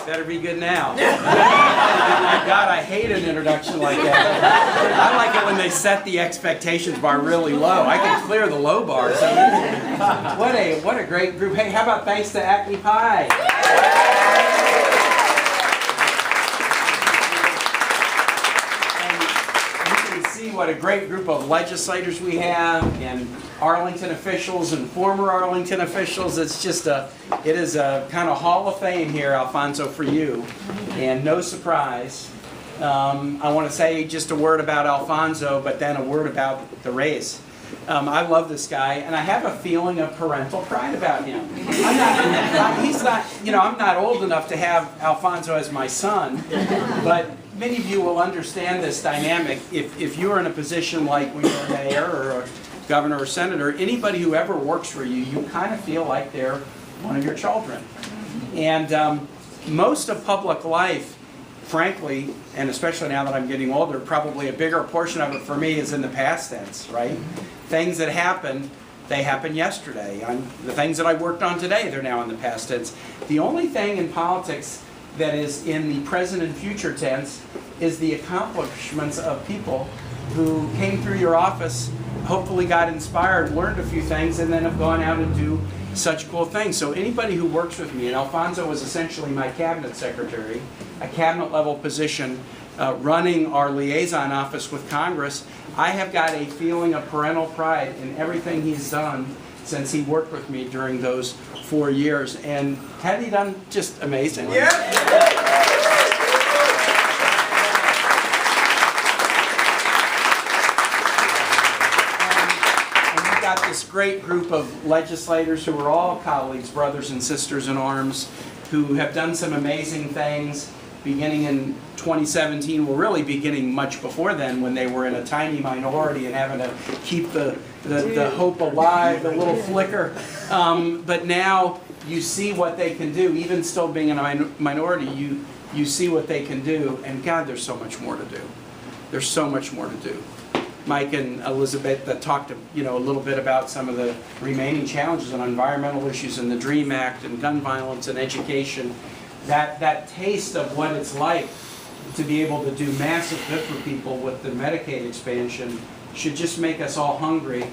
Better be good now. God, I hate an introduction like that. I like it when they set the expectations bar really low. I can clear the low bars. What a great group. Hey, how about thanks to Acme Pie? And you can see what a great group of legislators we have, and Arlington officials and former Arlington officials. It is a kind of hall of fame here, Alfonso, for you. And no surprise, I want to say just a word about Alfonso, but then a word about the race. I love this guy, and I have a feeling of parental pride about him. I'm not old enough to have Alfonso as my son, but many of you will understand this dynamic. If you're in a position like when you're a mayor or a governor or senator, anybody who ever works for you, you kind of feel like they're one of your children. And most of public life, frankly, and especially now that I'm getting older, probably a bigger portion of it for me is in the past tense, right? Things that happen, they happened yesterday. The things that I worked on today, they're now in the past tense. The only thing in politics that is in the present and future tense is the accomplishments of people who came through your office, hopefully got inspired, learned a few things, and then have gone out and do such cool things. So anybody who works with me, and Alfonso was essentially my cabinet secretary, a cabinet level position, running our liaison office with Congress, I have got a feeling of parental pride in everything he's done since he worked with me during those 4 years. And had he done just amazing. Yeah. This great group of legislators who are all colleagues, brothers and sisters in arms, who have done some amazing things beginning in 2017, well really beginning much before then when they were in a tiny minority and having to keep the hope alive, the little flicker. But now you see what they can do, even still being in a minority, you see what they can do, and God, there's so much more to do. There's so much more to do. Mike and Elizabeth talked a little bit about some of the remaining challenges on environmental issues and the DREAM Act and gun violence and education. That taste of what it's like to be able to do massive good for people with the Medicaid expansion should just make us all hungry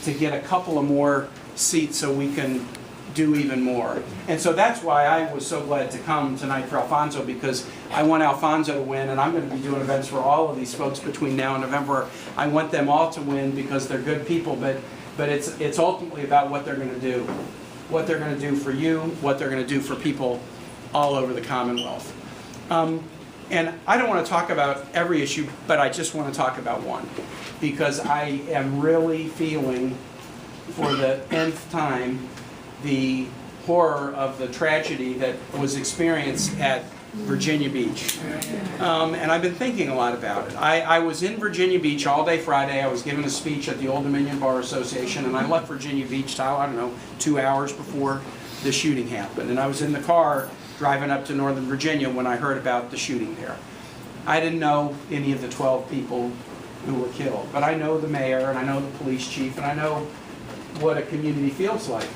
to get a couple of more seats so we can do even more. And so that's why I was so glad to come tonight for Alfonso, because I want Alfonso to win, and I'm going to be doing events for all of these folks between now and November. I want them all to win because they're good people, but it's ultimately about what they're going to do. What they're going to do for you, what they're going to do for people all over the Commonwealth. And I don't want to talk about every issue, but I just want to talk about one, because I am really feeling for the nth time the horror of the tragedy that was experienced at Virginia Beach. And I've been thinking a lot about it. I was in Virginia Beach all day Friday. I was giving a speech at the Old Dominion Bar Association, and I left Virginia Beach, I don't know, 2 hours before the shooting happened. And I was in the car driving up to Northern Virginia when I heard about the shooting there. I didn't know any of the 12 people who were killed, but I know the mayor, and I know the police chief, and I know what a community feels like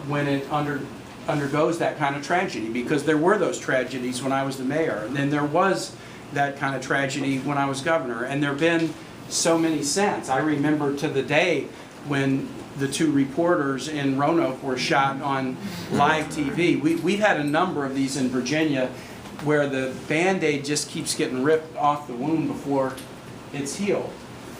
when it undergoes that kind of tragedy, because there were those tragedies when I was the mayor, and then there was that kind of tragedy when I was governor, and there have been so many since. I remember to the day when the 2 reporters in Roanoke were shot on live TV. We've had a number of these in Virginia where the Band-Aid just keeps getting ripped off the wound before it's healed.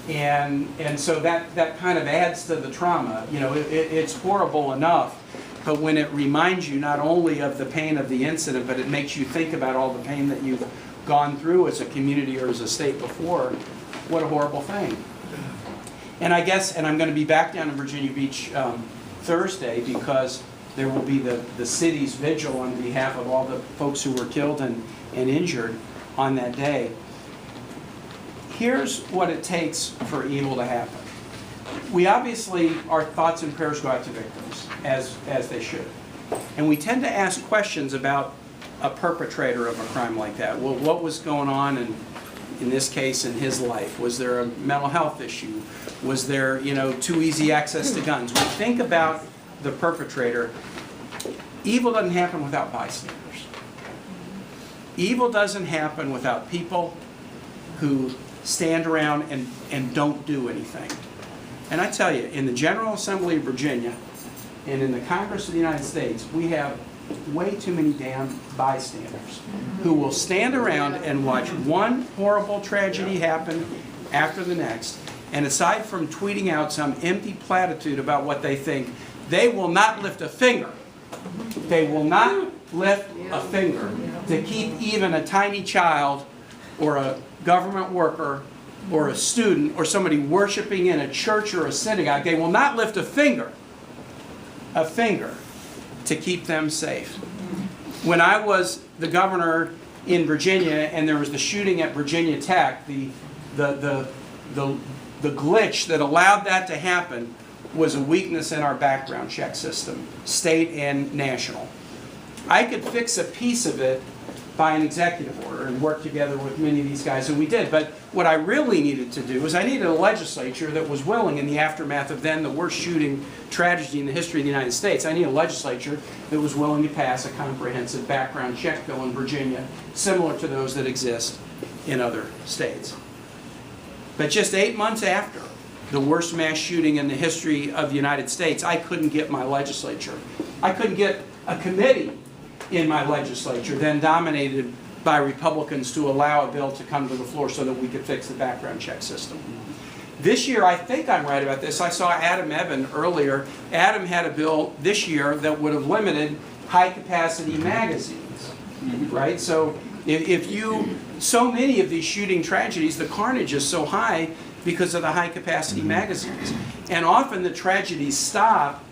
And so that kind of adds to the trauma. It's horrible enough, but when it reminds you not only of the pain of the incident, but it makes you think about all the pain that you've gone through as a community or as a state before, what a horrible thing. And I guess, and I'm going to be back down in Virginia Beach Thursday, because there will be the city's vigil on behalf of all the folks who were killed and injured on that day. Here's what it takes for evil to happen. We obviously, our thoughts and prayers go out to victims, as they should. And we tend to ask questions about a perpetrator of a crime like that. Well, what was going on, and in this case in his life? Was there a mental health issue? Was there, too easy access to guns? We think about the perpetrator. Evil doesn't happen without bystanders. Evil doesn't happen without people who stand around and don't do anything. And I tell you, in the General Assembly of Virginia and in the Congress of the United States, we have way too many damn bystanders who will stand around and watch one horrible tragedy happen after the next, and aside from tweeting out some empty platitude about what they think, they will not lift a finger. They will not lift a finger to keep even a tiny child or a government worker or a student or somebody worshiping in a church or a synagogue. They will not lift a finger to keep them safe. When I was the governor in Virginia and there was the shooting at Virginia Tech, the glitch that allowed that to happen was a weakness in our background check system, state and national. I could fix a piece of it by an executive order and work together with many of these guys, and we did. But what I really needed to do was I needed a legislature that was willing, in the aftermath of then the worst shooting tragedy in the history of the United States, I needed a legislature that was willing to pass a comprehensive background check bill in Virginia, similar to those that exist in other states. But just 8 months after the worst mass shooting in the history of the United States, I couldn't get my legislature. I couldn't get a committee in my legislature, then dominated by Republicans, to allow a bill to come to the floor so that we could fix the background check system. This year, I think I'm right about this, I saw Adam Evan earlier. Adam had a bill this year that would have limited high-capacity magazines, right? So so many of these shooting tragedies, the carnage is so high because of the high-capacity magazines. And often the tragedies stop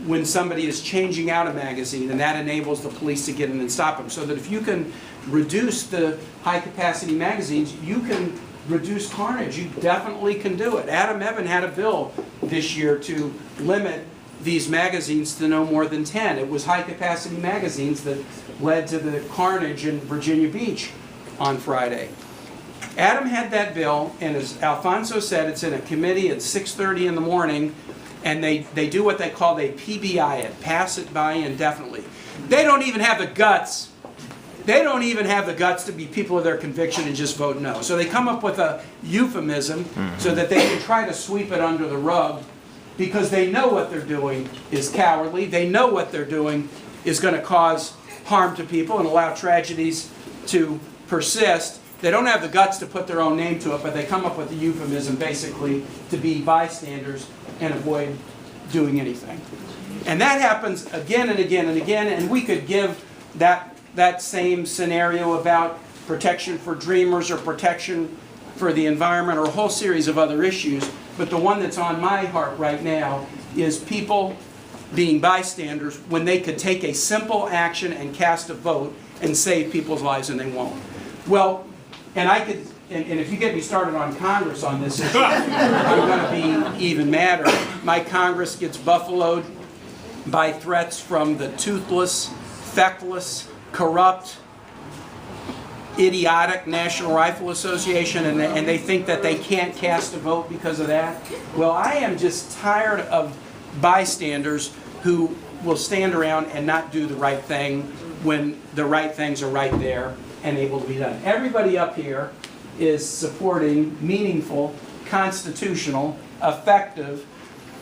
when somebody is changing out a magazine, and that enables the police to get in and stop them. So that if you can reduce the high-capacity magazines, you can reduce carnage. You definitely can do it. Adam Evan had a bill this year to limit these magazines to no more than 10. It was high-capacity magazines that led to the carnage in Virginia Beach on Friday. Adam had that bill, and as Alfonso said, it's in a committee at 6:30 in the morning, and they do what they call, they PBI it, pass it by indefinitely. They don't even have the guts. They don't even have the guts to be people of their conviction and just vote no. So they come up with a euphemism so that they can try to sweep it under the rug, because they know what they're doing is cowardly. They know what they're doing is going to cause harm to people and allow tragedies to persist. They don't have the guts to put their own name to it, but they come up with a euphemism basically to be bystanders and avoid doing anything. And that happens again and again and again, and we could give that same scenario about protection for dreamers or protection for the environment or a whole series of other issues, but the one that's on my heart right now is people being bystanders when they could take a simple action and cast a vote and save people's lives, and they won't. Well, and if you get me started on Congress on this issue, I'm going to be even madder. My Congress gets buffaloed by threats from the toothless, feckless, corrupt, idiotic National Rifle Association, and they think that they can't cast a vote because of that. Well, I am just tired of bystanders who will stand around and not do the right thing when the right things are right there and able to be done. Everybody up here is supporting meaningful, constitutional, effective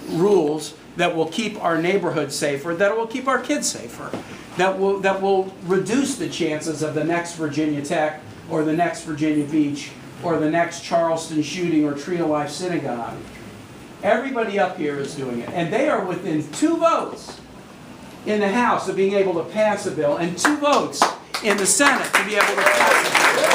rules that will keep our neighborhoods safer, that will keep our kids safer, that will reduce the chances of the next Virginia Tech or the next Virginia Beach or the next Charleston shooting or Tree of Life synagogue. Everybody up here is doing it, and they are within 2 votes in the House of being able to pass a bill and 2 votes in the Senate to be able to pass a bill.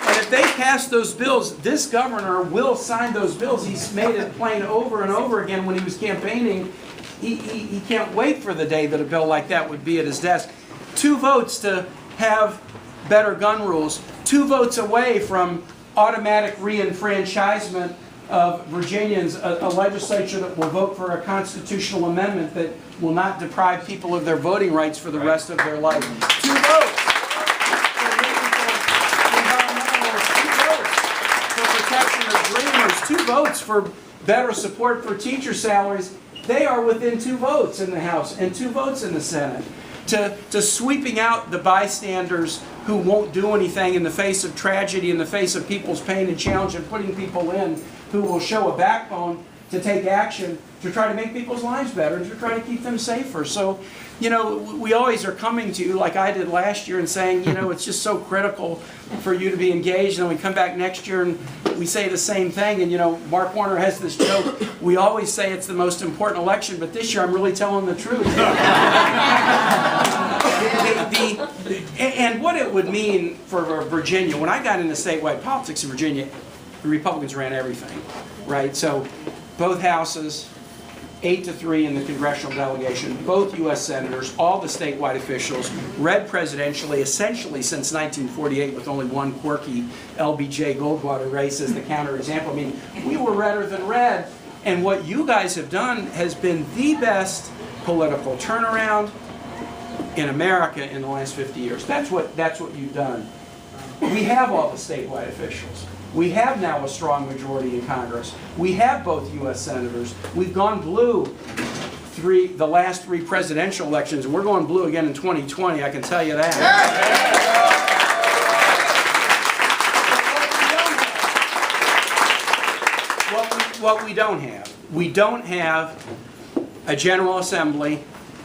And if they pass those bills, this governor will sign those bills. He's made it plain over and over again when he was campaigning. He can't wait for the day that a bill like that would be at his desk. 2 votes to have better gun rules. 2 votes away from automatic re-enfranchisement of Virginians, a legislature that will vote for a constitutional amendment that will not deprive people of their voting rights for the rest of their life. 2 votes for protection of dreamers, 2 votes for better support for teacher salaries. They are within 2 votes in the House and 2 votes in the Senate. To sweeping out the bystanders who won't do anything in the face of tragedy, in the face of people's pain and challenge, and putting people in who will show a backbone to take action to try to make people's lives better and to try to keep them safer. So, you know, we always are coming to you like I did last year and saying, you know, it's just so critical for you to be engaged. And then we come back next year and we say the same thing. And, you know, Mark Warner has this joke. We always say it's the most important election, but this year I'm really telling the truth. And what it would mean for Virginia, when I got into statewide politics in Virginia, the Republicans ran everything, right? So both houses, 8-3 in the congressional delegation, both U.S. senators, all the statewide officials, red presidentially, essentially since 1948, with only one quirky LBJ Goldwater race as the counterexample. I mean, we were redder than red, and what you guys have done has been the best political turnaround in America in the last 50 years. That's what you've done. We have all the statewide officials. We have now a strong majority in Congress. We have both U.S. senators. We've gone blue the last 3 presidential elections, and we're going blue again in 2020, I can tell you that. What we don't have a General Assembly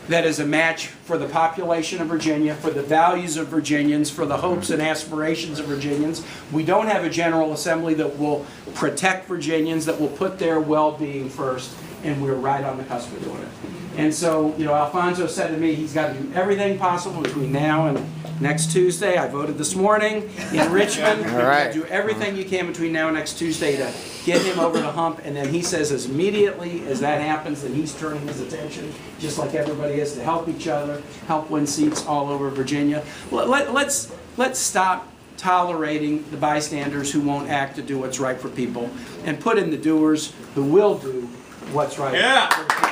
that is a match for the population of Virginia, for the values of Virginians, for the hopes and aspirations of Virginians. We don't have a General Assembly that will protect Virginians, that will put their well-being first, and we're right on the cusp of doing it. And so, you know, Alfonso said to me he's got to do everything possible between now and next Tuesday. I voted this morning in Richmond. All right. Do everything you can between now and next Tuesday to get him over the hump. And then he says as immediately as that happens, that he's turning his attention, just like everybody is, to help each other, help win seats all over Virginia. Let's stop tolerating the bystanders who won't act to do what's right for people, and put in the doers who will do what's right for people.